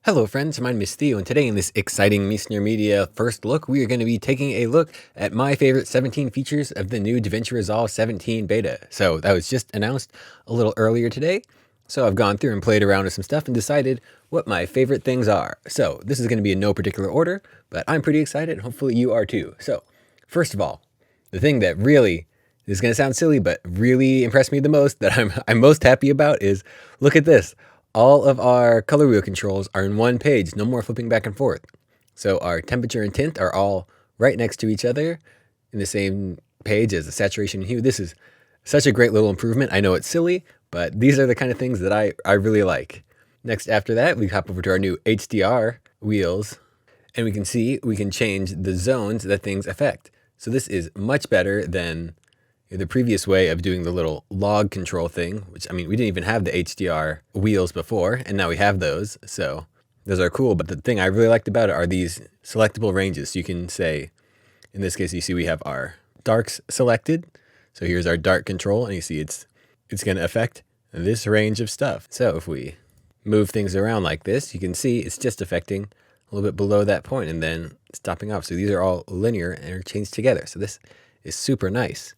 Hello friends, my name is Theo, and today in this exciting Meissner Media first look, we are going to be taking a look at my favorite 17 features of the new DaVinci Resolve 17 beta. So that was just announced a little earlier today. So I've gone through and played around with some stuff and decided what my favorite things are. So this is going to be in no particular order, but I'm pretty excited and hopefully you are too. So first of all, the thing that really, this is going to sound silly, but really impressed me the most, that I'm most happy about is, look at this. All of our color wheel controls are in one page, no more flipping back and forth. So our temperature and tint are all right next to each other in the same page as the saturation and hue. This is such a great little improvement. I know it's silly, but these are the kind of things that I really like. Next, after that, we hop over to our new HDR wheels, and we can see we can change the zones that things affect. So this is much better than the previous way of doing the little log control thing, which, I mean, we didn't even have the HDR wheels before, and now we have those, so those are cool. But the thing I really liked about it are these selectable ranges. So you can say, in this case, you see we have our darks selected. So here's our dark control, and you see it's going to affect this range of stuff. So if we move things around like this, you can see it's just affecting a little bit below that point and then stopping off. So these are all linear and are changed together. So this is super nice.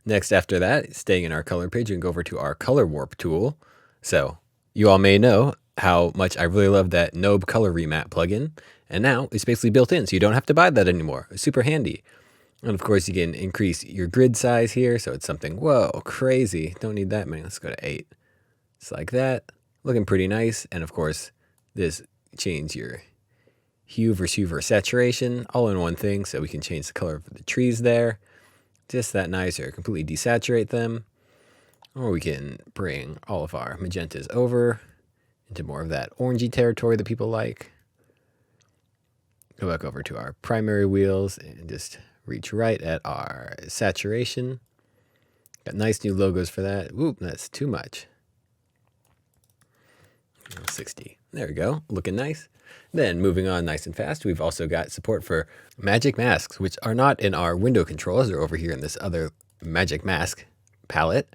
Next, after that, staying in our color page, you can go over to our color warp tool. So you all may know how much I really love that Nobe color remap plugin. And now it's basically built in, so you don't have to buy that anymore. It's super handy. And of course, you can increase your grid size here. So it's something, whoa, crazy. Don't need that many. Let's go to 8. It's like that. Looking pretty nice. And of course, this change your hue versus saturation all in one thing. So we can change the color of the trees there. Just that nice, or completely desaturate them. Or we can bring all of our magentas over into more of that orangey territory that people like. Go back over to our primary wheels and just reach right at our saturation. Got nice new logos for that. Whoop, that's too much. 60. There we go, looking nice. Then moving on nice and fast, we've also got support for magic masks, which are not in our window controls. They're over here in this other magic mask palette.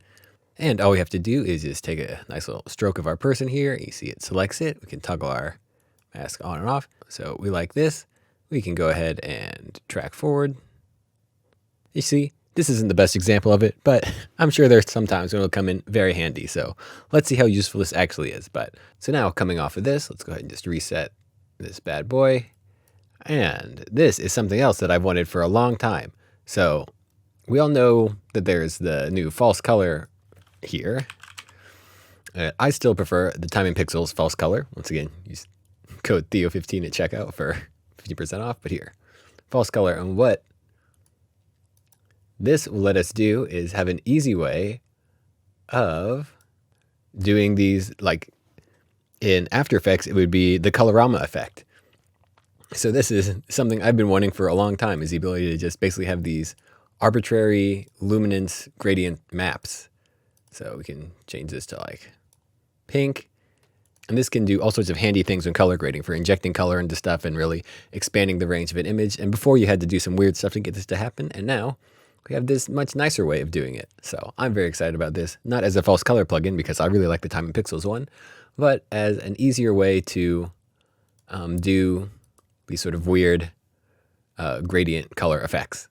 And all we have to do is just take a nice little stroke of our person here. You see it selects it. We can toggle our mask on and off. So we like this. We can go ahead and track forward. You see, this isn't the best example of it, but I'm sure there's some times when it'll come in very handy. So let's see how useful this actually is. So now coming off of this, let's go ahead and just reset this bad boy. And this is something else that I've wanted for a long time. So we all know that there's the new false color here. I still prefer the Time in Pixels false color. Once again, use code Theo15 at checkout for 50% off. But here, false color. And what this will let us do is have an easy way of doing these, like in After Effects, it would be the colorama effect. So this is something I've been wanting for a long time, is the ability to just basically have these arbitrary luminance gradient maps. So we can change this to like pink. And this can do all sorts of handy things when color grading, for injecting color into stuff and really expanding the range of an image. And before, you had to do some weird stuff to get this to happen. And now we have this much nicer way of doing it. So I'm very excited about this, not as a false color plugin, because I really like the Time in Pixels one, but as an easier way to do these sort of weird gradient color effects.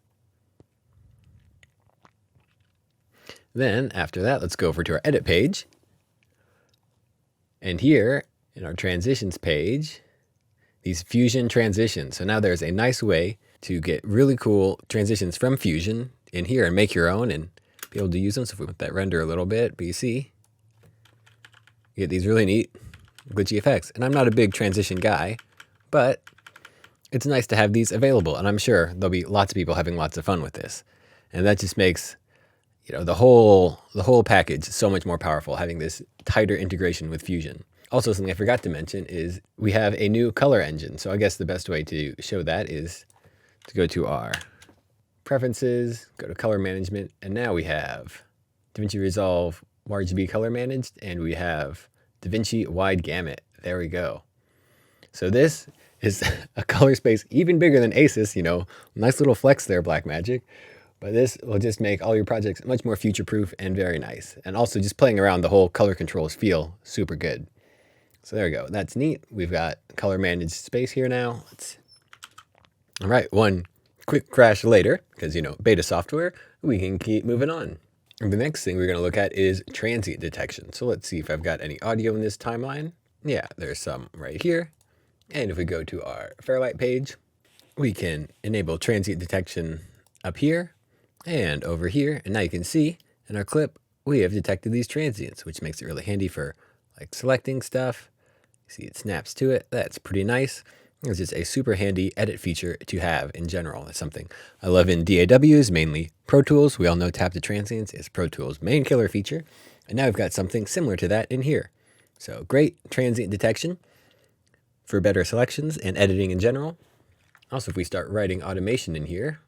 Then after that, let's go over to our edit page. And here in our transitions page, these fusion transitions. So now there's a nice way to get really cool transitions from Fusion in here and make your own and be able to use them. So if we put that render a little bit, but you see, you get these really neat glitchy effects. And I'm not a big transition guy, but it's nice to have these available. And I'm sure there'll be lots of people having lots of fun with this. And that just makes, you know, the whole package so much more powerful, having this tighter integration with Fusion. Also, something I forgot to mention is we have a new color engine. So I guess the best way to show that is to go to our preferences, go to color management, and now we have DaVinci Resolve RGB color managed, and we have DaVinci wide gamut. There we go. So this is a color space even bigger than ACES, you know, nice little flex there, Blackmagic. But this will just make all your projects much more future-proof and very nice. And also just playing around, the whole color controls feel super good. So there we go. That's neat. We've got color managed space here now. All right, one quick crash later, because, beta software, we can keep moving on. And the next thing we're going to look at is transient detection. So let's see if I've got any audio in this timeline. Yeah, there's some right here. And if we go to our Fairlight page, we can enable transient detection up here and over here. And now you can see in our clip, we have detected these transients, which makes it really handy for like selecting stuff. See, it snaps to it. That's pretty nice. It's just a super handy edit feature to have in general. It's something I love in DAWs, mainly Pro Tools. We all know tap to transients is Pro Tools' main killer feature. And now we've got something similar to that in here. So great transient detection for better selections and editing in general. Also, if we start writing automation in here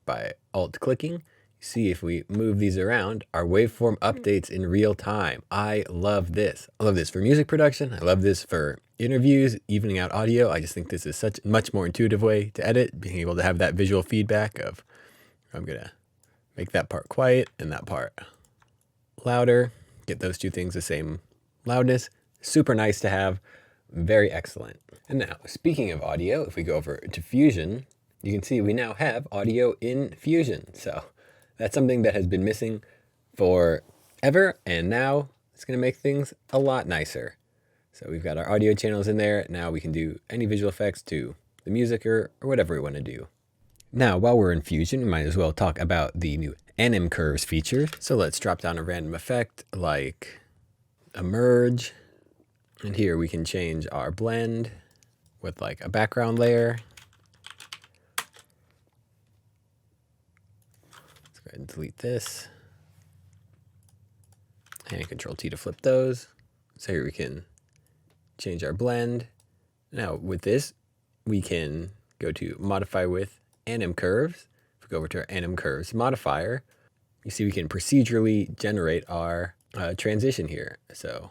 by alt-clicking, see if we move these around, our waveform updates in real time. I love this. I love this for music production. I love this for interviews, evening out audio. I just think this is such a much more intuitive way to edit, being able to have that visual feedback of, I'm going to make that part quiet and that part louder, get those two things the same loudness. Super nice to have. Very excellent. And now, speaking of audio, if we go over to Fusion, you can see we now have audio in Fusion. So that's something that has been missing forever, and now it's going to make things a lot nicer. So we've got our audio channels in there. Now we can do any visual effects to the music or whatever we want to do. Now, while we're in Fusion, we might as well talk about the new Anim curves feature. So let's drop down a random effect like a merge. And here we can change our blend with like a background layer. Let's go ahead and delete this. And Control T to flip those. So here we can change our blend. Now with this, we can go to modify with Anim curves. If we go over to our Anim curves modifier, you see we can procedurally generate our transition here. So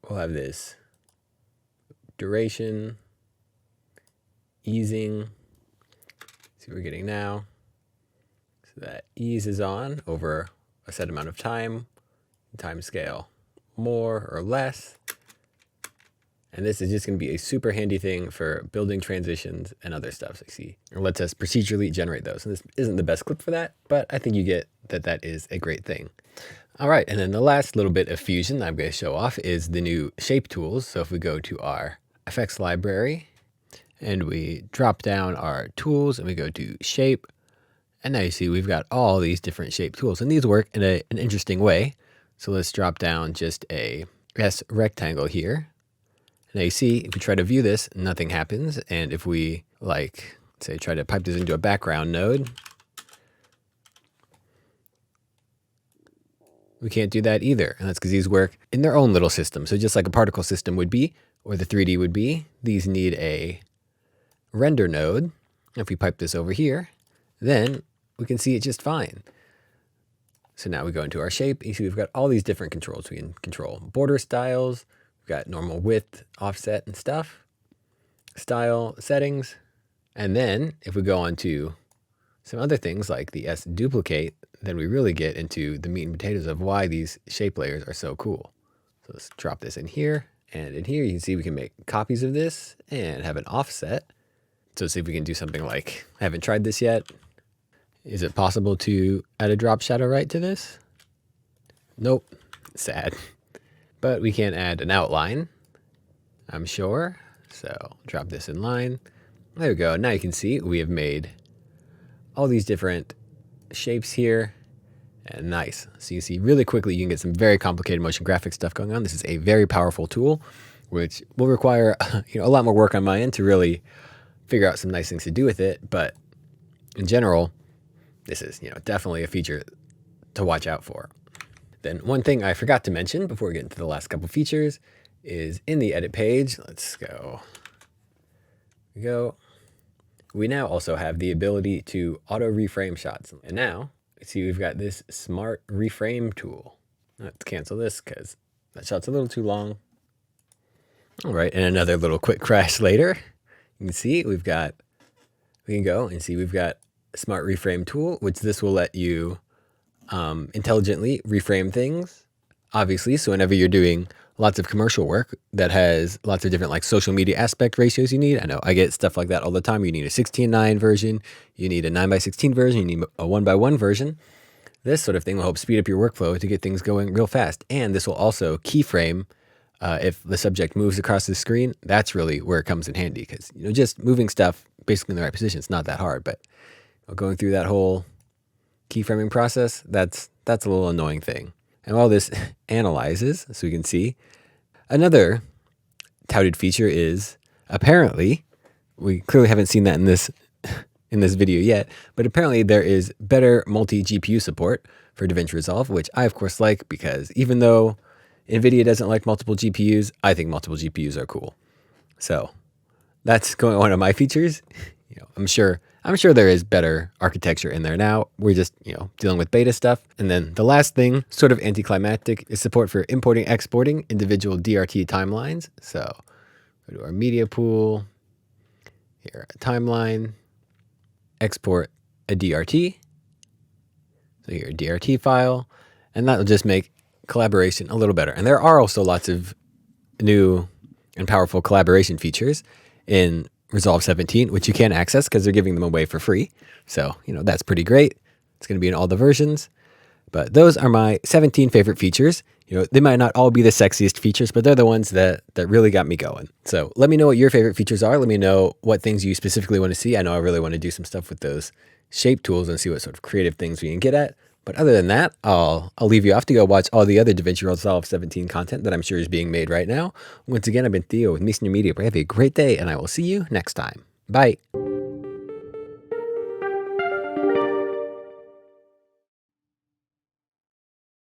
we'll have this duration, easing. See what we're getting now. So that ease is on over a set amount of time scale, more or less. And this is just going to be a super handy thing for building transitions and other stuff. So you see, it lets us procedurally generate those. And this isn't the best clip for that, but I think you get that that is a great thing. All right, and then the last little bit of Fusion I'm going to show off is the new shape tools. So if we go to our effects library and we drop down our tools and we go to shape, and now you see we've got all these different shape tools, and these work in an interesting way. So let's drop down just a S rectangle here. Now you see, if we try to view this, nothing happens. And if we, like, say, try to pipe this into a background node, we can't do that either. And that's because these work in their own little system. So just like a particle system would be, or the 3D would be, these need a render node. If we pipe this over here, then we can see it just fine. So now we go into our shape. You see we've got all these different controls. We can control border styles. We've got normal width, offset, and stuff. Style settings. And then if we go on to some other things like the S duplicate, then we really get into the meat and potatoes of why these shape layers are so cool. So let's drop this in here. And in here you can see we can make copies of this and have an offset. So see if we can do something like, I haven't tried this yet. Is it possible to add a drop shadow right to this? Nope, sad. But we can add an outline, I'm sure. So drop this in line. There we go. Now you can see we have made all these different shapes here. And nice. So you see really quickly you can get some very complicated motion graphics stuff going on. This is a very powerful tool, which will require a lot more work on my end to really figure out some nice things to do with it. But in general, this is definitely a feature to watch out for. Then one thing I forgot to mention before we get into the last couple features is in the edit page. Let's go. We now also have the ability to auto reframe shots. And now see we've got this smart reframe tool. Let's cancel this because that shot's a little too long. All right, and another little quick crash later. You can see we can go and see we've got a smart reframe tool, which this will let you intelligently reframe things, obviously. So whenever you're doing lots of commercial work that has lots of different like social media aspect ratios you need. I know I get stuff like that all the time. You need a 16:9 version, you need a 9:16 version, you need a 1:1 version. This sort of thing will help speed up your workflow to get things going real fast. And this will also keyframe if the subject moves across the screen. That's really where it comes in handy, because just moving stuff basically in the right position, it's not that hard. But going through that whole keyframing process, that's a little annoying thing. And while this analyzes, so we can see, another touted feature is apparently, we clearly haven't seen that in this video yet, but apparently there is better multi-GPU support for DaVinci Resolve, which I of course like, because even though NVIDIA doesn't like multiple GPUs, I think multiple GPUs are cool. So that's going one of my features. I'm sure there is better architecture in there now. We're just, dealing with beta stuff. And then the last thing, sort of anticlimactic, is support for importing, exporting individual DRT timelines. So go to our media pool, here, a timeline, export a DRT. So here, a DRT file, and that will just make collaboration a little better. And there are also lots of new and powerful collaboration features in Resolve 17, which you can access because they're giving them away for free. So, that's pretty great. It's going to be in all the versions. But those are my 17 favorite features. They might not all be the sexiest features, but they're the ones that really got me going. So let me know what your favorite features are. Let me know what things you specifically want to see. I know I really want to do some stuff with those shape tools and see what sort of creative things we can get at. But other than that, I'll leave you off to go watch all the other DaVinci Resolve 17 content that I'm sure is being made right now. Once again, I've been Theo with Media. Have a great day, and I will see you next time. Bye.